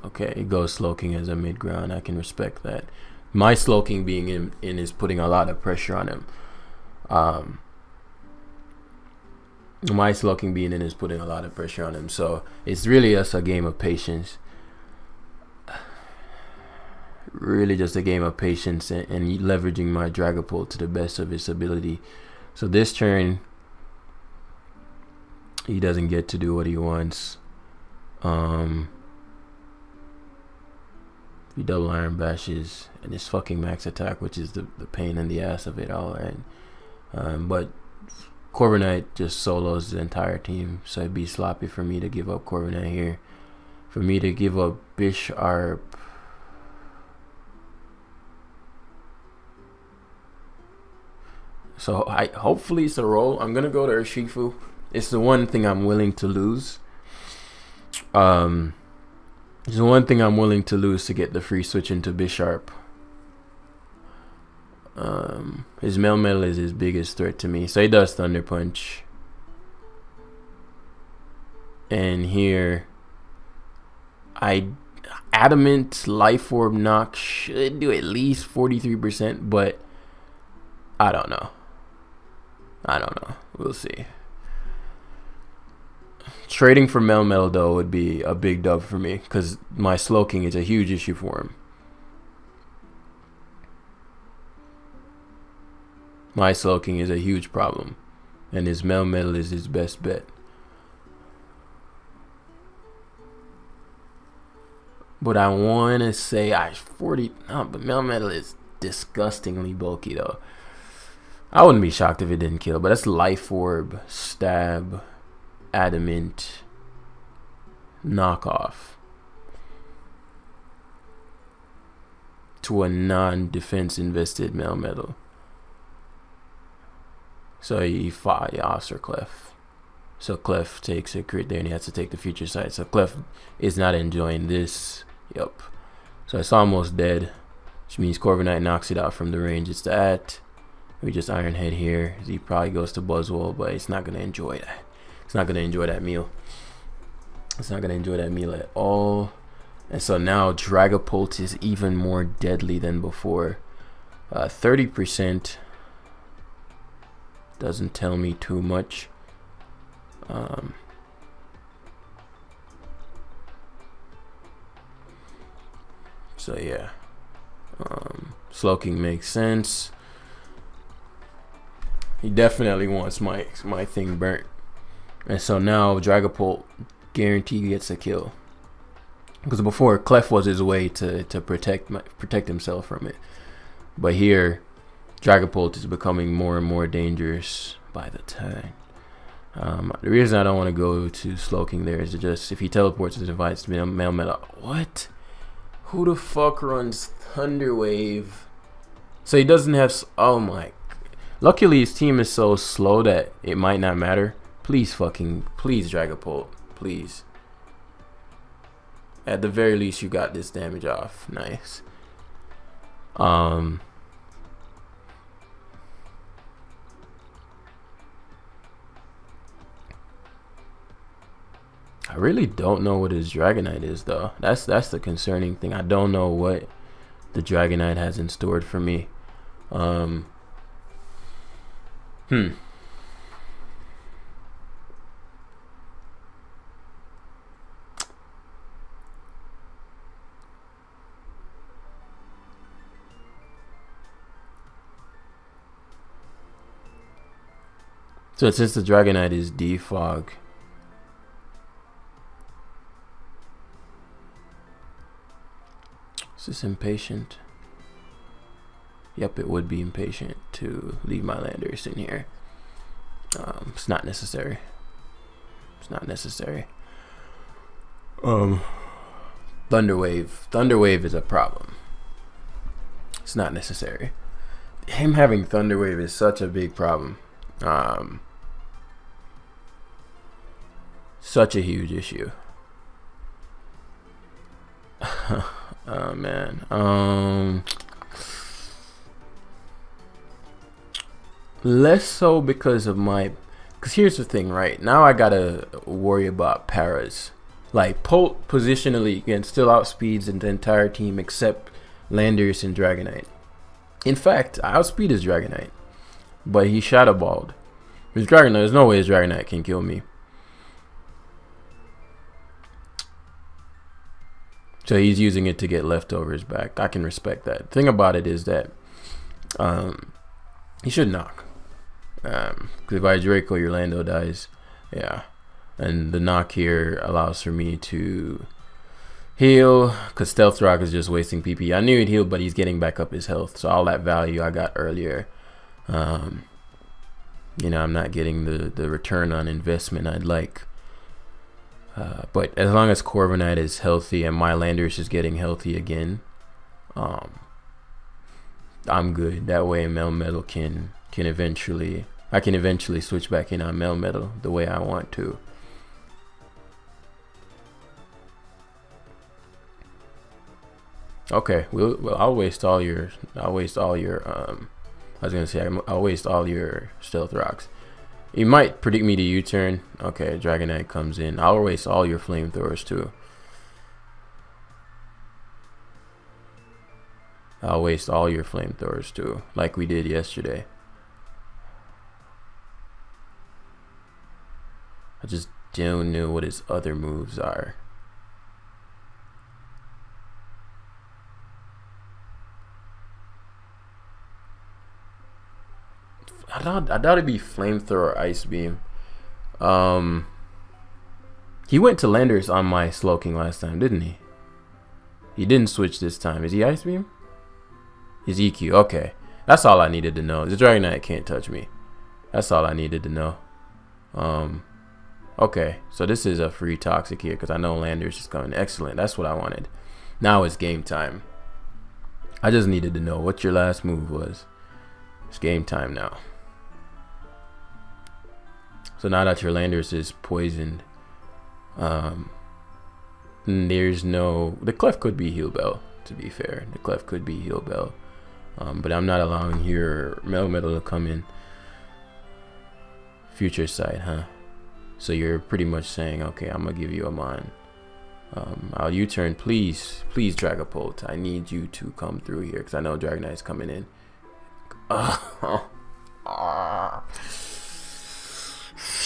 Speaker 1: Okay, he goes Slowking as a mid-ground. I can respect that. My Slowking being in is putting a lot of pressure on him. My Slowking being in is putting a lot of pressure on him. So it's really just a game of patience. Really just a game of patience and leveraging my Dragapult to the best of his ability. So this turn, he doesn't get to do what he wants. He double Iron Bashes and his fucking max attack, which is the pain in the ass of it all, right? But Corviknight just solos the entire team, so it'd be sloppy for me to give up Corviknight here. For me to give up Bisharp, so hopefully it's a roll. I'm gonna go to Urshifu. It's the one thing I'm willing to lose. It's the one thing I'm willing to lose to get the free switch into Bisharp. His Melmetal is his biggest threat to me. So he does Thunder Punch. And here, Adamant Life Orb knock should do at least 43%, but I don't know. We'll see. Trading for Melmetal though would be a big dub for me because my Slowking is a huge issue for him. My Slowking is a huge problem, and his Melmetal is his best bet. But I want to say but Melmetal is disgustingly bulky though. I wouldn't be shocked if it didn't kill, but that's Life Orb, Stab, Adamant, knockoff to a non-defense invested Melmetal. So he fought Yas or Clef. So Clef takes a crit there and he has to take the Future Sight. So Clef is not enjoying this. Yup. So it's almost dead, which means Corviknight knocks it out from the range it's at. We just Iron Head here. He probably goes to Buzzwole, but it's not gonna enjoy that. It's not gonna enjoy that meal. It's not gonna enjoy that meal at all. And so now Dragapult is even more deadly than before. 30% doesn't tell me too much. So yeah, Slowking makes sense. He definitely wants my thing burnt, and so now Dragapult guaranteed gets a kill. Because before, Clef was his way to protect himself from it, but here Dragapult is becoming more and more dangerous by the turn. The reason I don't want to go to Slowking there is just if he teleports his device to Melmetal. What? Who the fuck runs Thunder Wave? So he doesn't have. Oh my. Luckily, his team is so slow that it might not matter. Please, Dragapult. Please. At the very least, you got this damage off. Nice. I really don't know what his Dragonite is, though. That's the concerning thing. I don't know what the Dragonite has in store for me. So since the Dragonite is Defog, is this impatient? Yep, it would be impatient to leave my Landers in here. It's not necessary. It's not necessary. Thunder Wave is a problem. It's not necessary. Him having Thunder Wave is such a big problem. Such a huge issue. Oh man. Less so because of because here's the thing, right? Now I gotta worry about paras. Like Polt positionally can still outspeeds the entire team except Landers and Dragonite. In fact, I outspeed his Dragonite, but he Shadow Balled. His Dragonite, there's no way his Dragonite can kill me. So he's using it to get leftovers back. I can respect that. The thing about it is that he should knock. Because if I Draco, your Lando dies. Yeah. And the knock here allows for me to heal. Because Stealth Rock is just wasting PP. I knew he'd heal, but he's getting back up his health. So all that value I got earlier. You know, I'm not getting the return on investment I'd like. But as long as Corviknight is healthy and my Landers is getting healthy again, I'm good. That way Melmetal can eventually, I can eventually switch back in on Melmetal the way I want to. Okay, I'll waste all your I'll waste all your Stealth Rocks. You might predict me to U-turn. Okay, Dragonite comes in. I'll waste all your flamethrowers too. I'll waste all your flamethrowers too, like we did yesterday. I just don't know what his other moves are. I doubt it'd be Flamethrower or Ice Beam. He went to Landers on my Slowking last time, didn't he? He didn't switch this time. Is he Ice Beam? He's EQ. Okay. That's all I needed to know. The Dragonite can't touch me. That's all I needed to know. Okay. So this is a free Toxic here because I know Landers is coming. Excellent. That's what I wanted. Now it's game time. I just needed to know what your last move was. It's game time now. So now that your Landers is poisoned, there's no... The Clef could be Heal Bell, to be fair. The Clef could be Heal Bell. But I'm not allowing your Melmetal to come in. Future Sight, huh? So you're pretty much saying, okay, I'm going to give you a Mon. I'll U-turn, please. Please, Dragapult. I need you to come through here because I know Dragonite's coming in.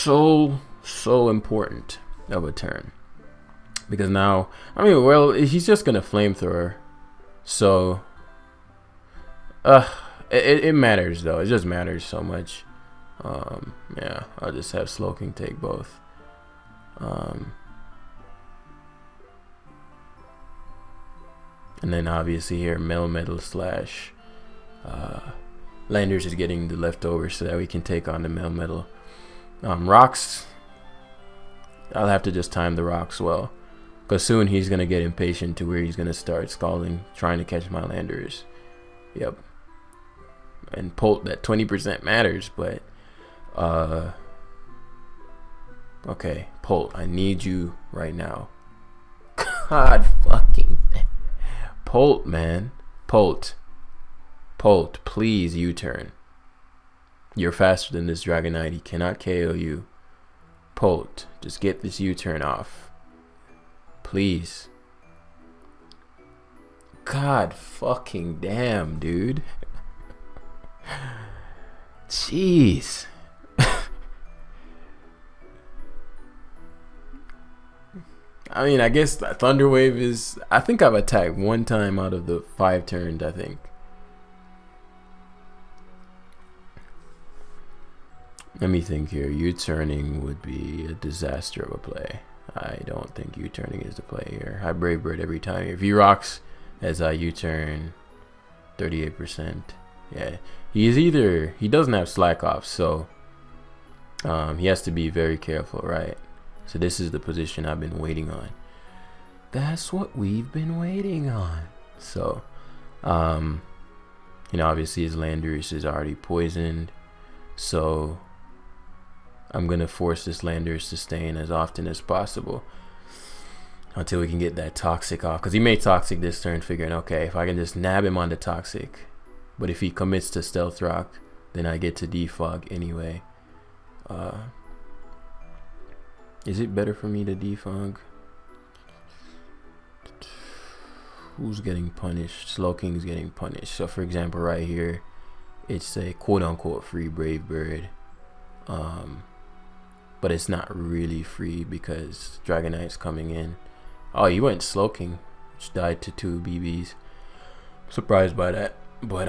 Speaker 1: So important of a turn, because now, I mean, well, he's just gonna Flamethrower. So, it matters though. It just matters so much. Yeah, I'll just have Slow King take both. And then obviously here, Melmetal slash Landers is getting the leftovers so that we can take on the Melmetal. Rocks, I'll have to just time the rocks well, because soon he's going to get impatient to where he's going to start scalding, trying to catch my Landers. Yep. And Polt, that 20% matters, but okay, Polt, I need you right now. God fucking Polt, man. Polt, please U-turn. You're faster than this Dragonite. He cannot KO you. Polt, just get this U-turn off. Please. God fucking damn, dude. Jeez. I mean, I guess Thunder Wave is... I think I've attacked one time out of the 5 turns, I think. Let me think here. U-turning would be a disaster of a play. I don't think U-turning is the play here. I Brave Bird every time. If he rocks as I U-turn, 38%. Yeah. He doesn't have slack off, so he has to be very careful, right? So this is the position I've been waiting on. That's what we've been waiting on. So, you know, obviously his Landorus is already poisoned. So I'm going to force this Landorus to stay in as often as possible until we can get that Toxic off. Because he made Toxic this turn, figuring, okay, if I can just nab him on the Toxic. But if he commits to Stealth Rock, then I get to Defog anyway. Is it better for me to Defog? Who's getting punished? Slow King's getting punished. So for example, right here, it's a quote-unquote free Brave Bird. But it's not really free because Dragonite's coming in. Oh, he went Slow King, which died to 2 BBs. Surprised by that. But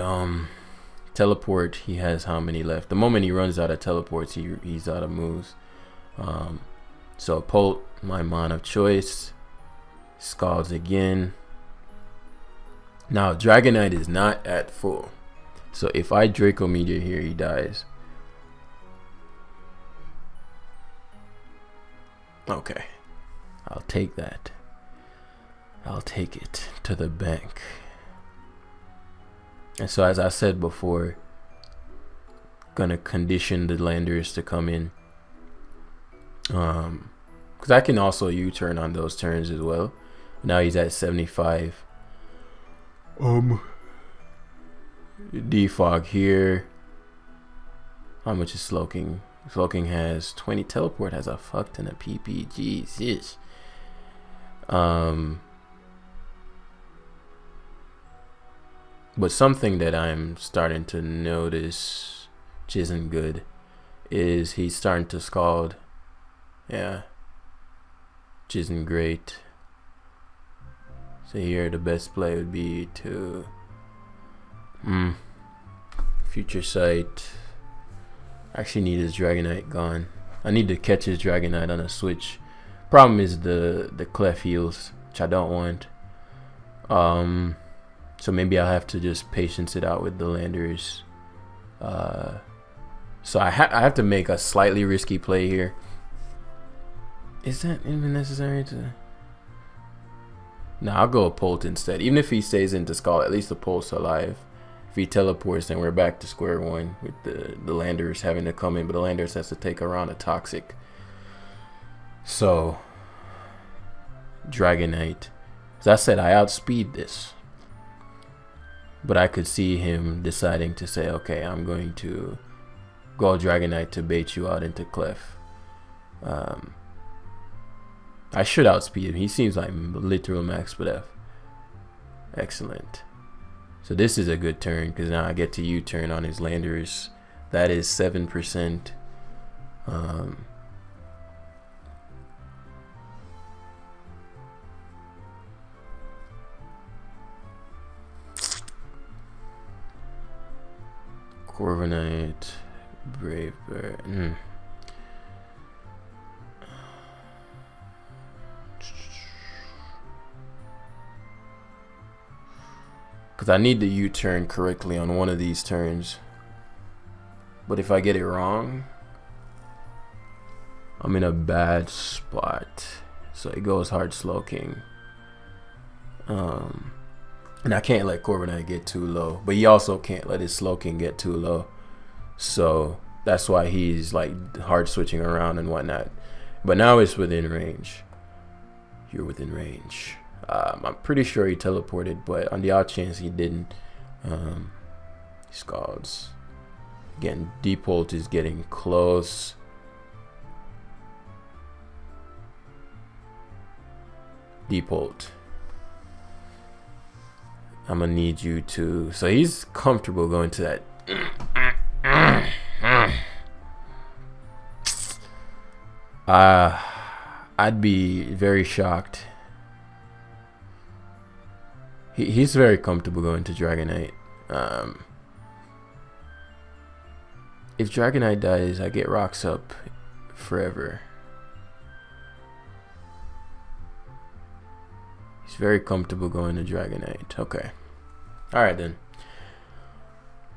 Speaker 1: Teleport, he has how many left? The moment he runs out of teleports, he's out of moves. So Polt, my mon of choice, scalds again. Now Dragonite is not at full, so if I Draco Meteor here, he dies. Okay, I'll take that. I'll take it to the bank. And so as I said before, gonna condition the Landers to come in. Because I can also U-turn on those turns as well. Now he's at 75. Defog here. How much is Slow King? Slow King has 20. Teleport has a fuck ton of PP. Jesus. But something that I'm starting to notice, which isn't good, is he's starting to scald. Yeah, which isn't great. So here the best play would be to Future Sight. I actually need his Dragonite gone. I need to catch his Dragonite on a switch. Problem is the Clef heals, which I don't want. So maybe I'll have to just patience it out with the Landers. So I have to make a slightly risky play here. Is that even necessary to... Nah, I'll go a Polt instead. Even if he stays into Skull, at least the Polt's alive. If he teleports, then we're back to square one with the Landers having to come in, but the Landers has to take around a Toxic. So, Dragonite. As I said, I outspeed this. But I could see him deciding to say, okay, I'm going to go Dragonite to bait you out into Clef. I should outspeed him. He seems like literal max speed F. Excellent. So this is a good turn because now I get to U-turn on his Landers. That is 7%. Corviknight, Brave Bird. Because I need to U-turn correctly on one of these turns. But if I get it wrong, I'm in a bad spot. So it goes hard Slowking. And I can't let Corviknight get too low. But he also can't let his Slowking get too low. So that's why he's like hard switching around and whatnot. But now it's within range. You're within range. I'm pretty sure he teleported, but on the odd chance he didn't, he scalds. Again, Deepult is getting close. Deepult, I'm gonna need you to. So he's comfortable going to that. I'd be very shocked. He's very comfortable going to Dragonite. If Dragonite dies, I get rocks up forever. He's very comfortable going to Dragonite. Okay. Alright then.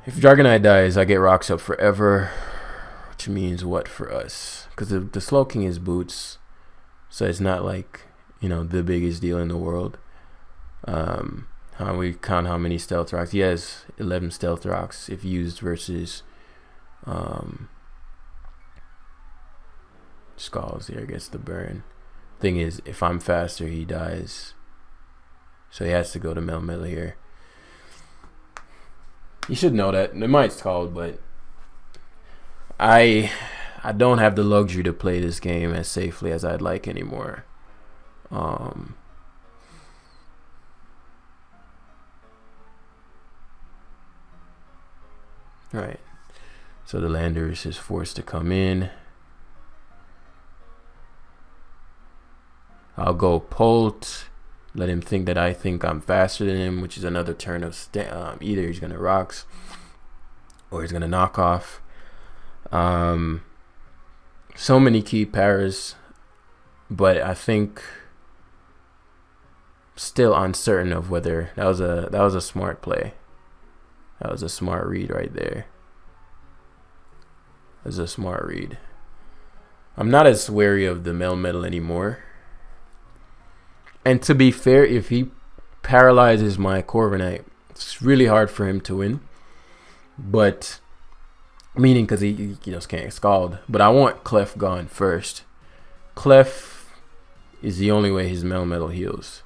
Speaker 1: If Dragonite dies, I get rocks up forever. Which means what for us? Because the Slowking is boots. So it's not like, you know, the biggest deal in the world. How we count how many stealth rocks. He has 11 stealth rocks if used versus Skulls here gets the burn. Thing is, if I'm faster, he dies. So he has to go to Melmetal here. You should know that. It might Scald, but I don't have the luxury to play this game as safely as I'd like anymore. Right. So the Landorus is forced to come in. I'll go Polt. Let him think that I think I'm faster than him, which is another turn of either he's gonna Rocks or he's gonna knock off. So many key paras, but I think still uncertain of whether that was a smart play. That was a smart read right there. That was a smart read. I'm not as wary of the Melmetal anymore. And to be fair, if he paralyzes my Corviknight, it's really hard for him to win. But meaning because he just can't Scald. But I want Clef gone first. Clef is the only way his Melmetal heals.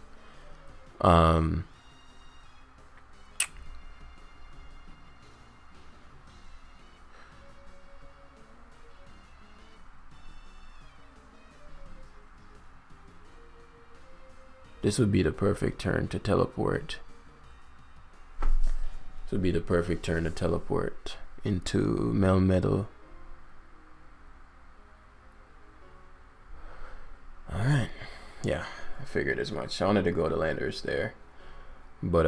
Speaker 1: This would be the perfect turn to teleport. This would be the perfect turn to teleport into Melmetal. Alright. Yeah, I figured as much. I wanted to go to Landorus there. But,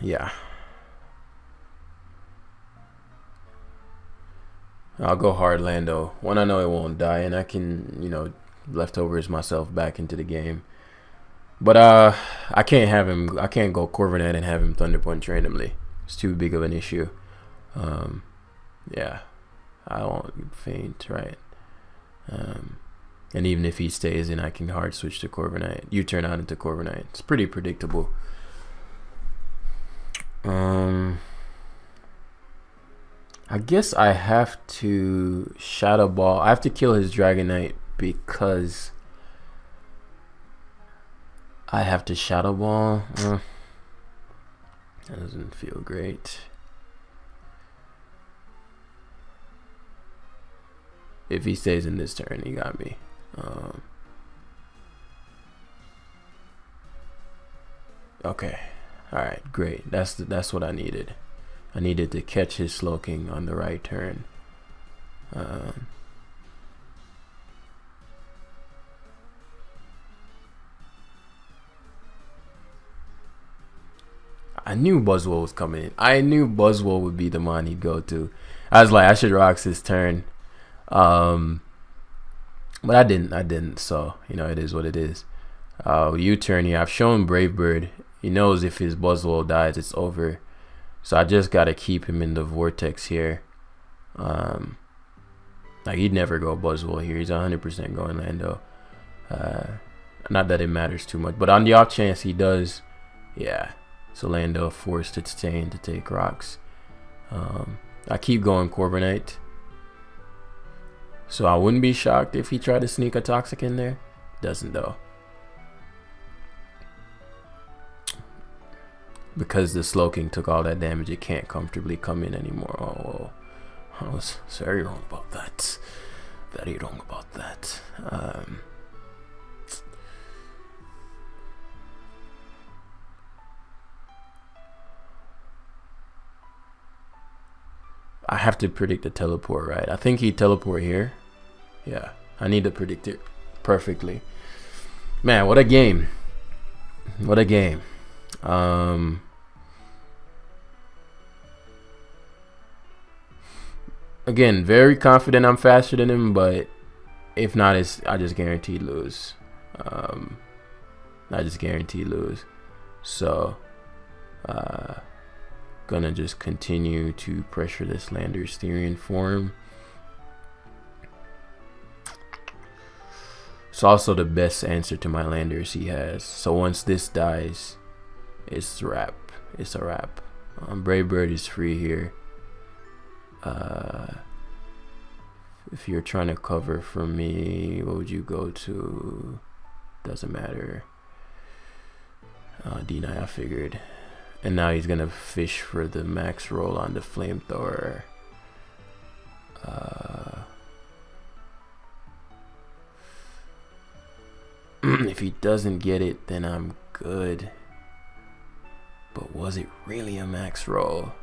Speaker 1: yeah. I'll go hard Lando. One, I know it won't die, and I can, you know, leftovers myself back into the game. But I can't have him. I can't go Corviknight and have him Thunder Punch randomly. It's too big of an issue. Yeah, I won't faint, right? And even if he stays in, I can hard switch to Corviknight. You turn out into Corviknight. It's pretty predictable. I guess I have to Shadow Ball. I have to kill his Dragonite because I have to Shadow Ball. That doesn't feel great. If he stays in this turn, he got me. Okay. Alright, great. That's what I needed. I needed to catch his Slowking on the right turn. I knew Buzzwole was coming in. I knew Buzzwole would be the mon he'd go to. I was like, I should rocks his turn. But I didn't. So, you know, it is what it is. U-turn here. I've shown Bravebird. He knows if his Buzzwole dies, it's over. So I just got to keep him in the vortex here. Like, he'd never go Buzzwole here. He's 100% going Lando. Not that it matters too much. But on the off chance he does, yeah. So Lando forced to sustain to take rocks. I keep going Corbinite. So I wouldn't be shocked if he tried to sneak a Toxic in there. Doesn't though. Because the Slowking took all that damage, it can't comfortably come in anymore. Oh, I was very wrong about that. Very wrong about that. I have to predict the teleport, right? I think he teleport here. Yeah, I need to predict it perfectly. Man, what a game. What a game. Again, very confident I'm faster than him, but if not, I just guarantee lose. I just guarantee lose. So, gonna just continue to pressure this Lander's Styrian form. It's also the best answer to my Landers he has. So once this dies, it's a wrap. It's a wrap. Bravebird is free here. If you're trying to cover for me, what would you go to? Doesn't matter. Deny, I figured. And now he's gonna fish for the max roll on the flamethrower. If he doesn't get it, then I'm good. But was it really a max roll?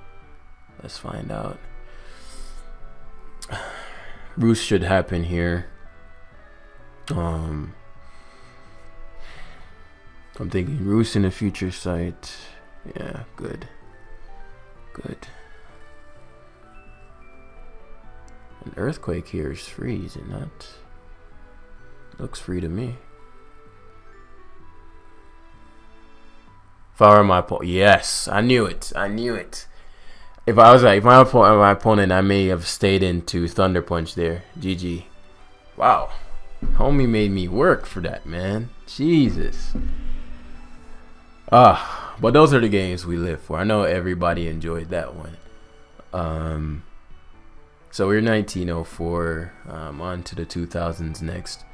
Speaker 1: Let's find out. Roost should happen here. I'm thinking Roost in the future sight. Yeah, good. Good. An Earthquake here is free, is it not? Looks free to me. If I were my opponent, yes, I knew it. I knew it. If I was like, if my opponent, I may have stayed into Thunder Punch there. GG. Wow. Homie made me work for that, man. Jesus. But those are the games we live for. I know everybody enjoyed that one. So we're 1904. On to the 2000s next.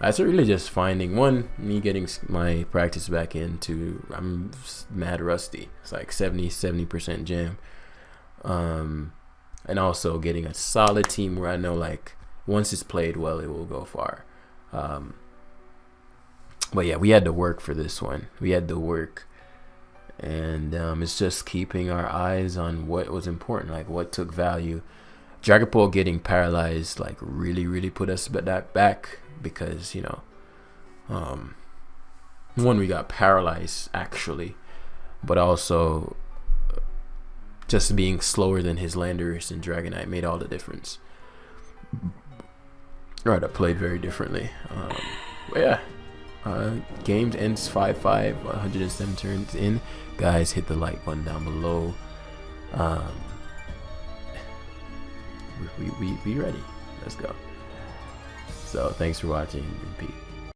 Speaker 1: That's really just finding me getting my practice back into. I'm mad rusty. It's like 70% jam. And also getting a solid team where I know, like, once it's played well, it will go far. But yeah, we had to work for this one. We had to work. And it's just keeping our eyes on what was important, like what took value. Dragapult getting paralyzed, like, really put us back because, you know, one, we got paralyzed actually, but also just being slower than his Landorus and Dragonite made all the difference. Alright, I played very differently. But yeah, game ends 5-5, 107 turns in. Guys, hit the like button down below. We ready. Let's go. So thanks for watching and peace.